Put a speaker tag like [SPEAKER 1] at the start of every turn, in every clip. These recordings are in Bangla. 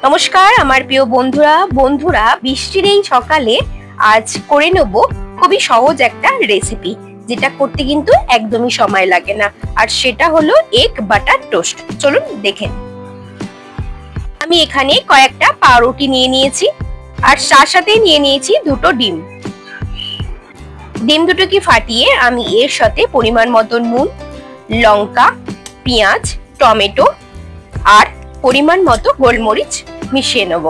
[SPEAKER 1] নমস্কার আমার প্রিয় বন্ধুরা বৃষ্টির এই সকালে আজ করে নেব খুবই সহজ একটা রেসিপি, যেটা করতে কিন্তু একদমই সময় লাগে না, আর সেটা হলো এগ বাটার টোস্ট। চলুন দেখেন। আমি এখানে কয়েকটা পাউরুটি নিয়ে নিয়েছি, আর সাথে নিয়ে নিয়েছি দুটো ডিম। ডিম দুটোকে ফাটিয়ে আমি এর সাথে পরিমাণ মতো নুন, লঙ্কা, পেঁয়াজ, টমেটো আর পরিমাণ মতো গোলমরিচ মিশিয়ে নেব।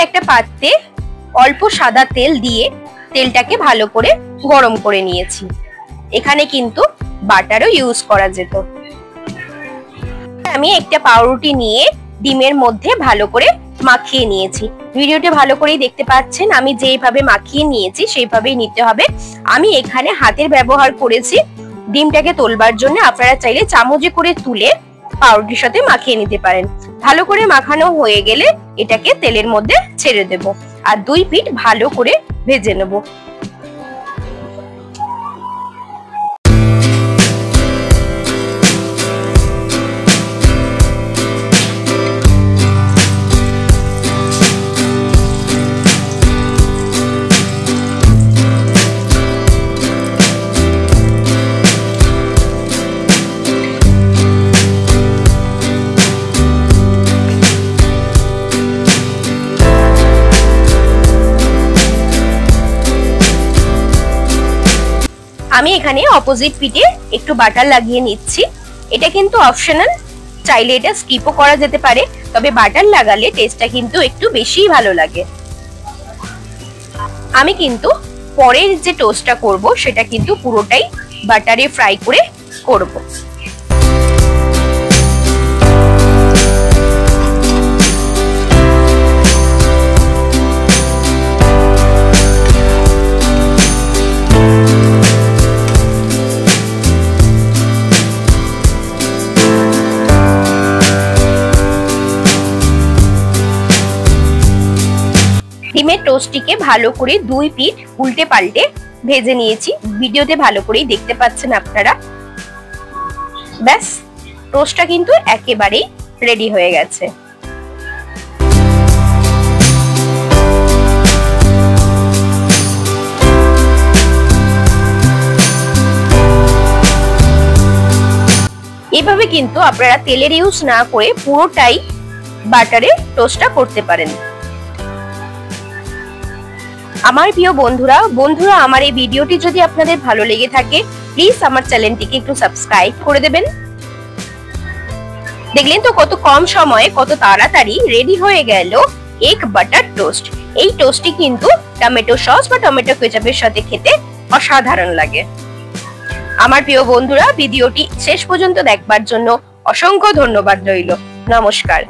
[SPEAKER 1] একটা পাত্রে অল্প সাদা তেল দিয়ে তেলটাকে ভালো করে গরম করে নিয়েছি। এখানে কিন্তু বাটারও ইউজ করা যেত। আমি একটা পাউরুটি নিয়ে ডিমের মধ্যে ভালো করে মাখিয়ে নিয়েছি। ভিডিওতে ভালো করেই দেখতে পাচ্ছেন আমি যেভাবে মাখিয়ে নিয়েছি সেইভাবেই নিতে হবে। আমি এখানে হাতের ব্যবহার করেছি ডিমটাকে তোলবার জন্য। আপনারা চাইলে চামচে করে তুলে পাউরুটির সাথে মাখিয়ে নিতে পারেন। ভালো করে মাখানো হয়ে গেলে এটাকে তেলের মধ্যে ছেড়ে দেব, আর দুই পিঠ ভালো করে ভেজে নেব। আমি এখানে অপোজিট পিঠে একটু বাটার লাগিয়ে নিচ্ছি। এটা কিন্তু অপশনাল, চাইলে এটা স্কিপও করা যেতে পারে, তবে বাটার লাগালে টেস্টটা কিন্তু একটু বেশিই ভালো লাগে। আমি কিন্তু পরের যে টোস্টটা করব সেটা কিন্তু পুরোটাই বাটারে ফ্রাই করে করব। ডিমের টোস্টটিকে ভালো করে দুই পিঠ উল্টে পাল্টে ভেজে নিয়েছি। ভিডিওতে ভালো করেই দেখতে পাচ্ছেন আপনারা। ব্যাস, টোস্টটা কিন্তু একেবারেই রেডি হয়ে গেছে। এভাবে কিন্তু আপনারা তেলের ইউজ না করে পুরোটাই বাটারে টোস্টটা করতে পারেন। আমার প্রিয় বন্ধুরা আমার এই ভিডিওটি যদি আপনাদের ভালো লেগে থাকে প্লিজ আমার চ্যানেলটিকে একটু সাবস্ক্রাইব করে দেবেন। দেখলেন তো কত কম সময়ে কত তাড়াতাড়ি রেডি হয়ে গেল এগ বাটার টোস্ট। এই টোস্টটি কিন্তু টমেটো সস বা টমেটো কেচাপের সাথে খেতে অসাধারণ লাগে। আমার প্রিয় বন্ধুরা ভিডিওটি শেষ পর্যন্ত দেখবার জন্য অসংখ্য ধন্যবাদ রইল। নমস্কার।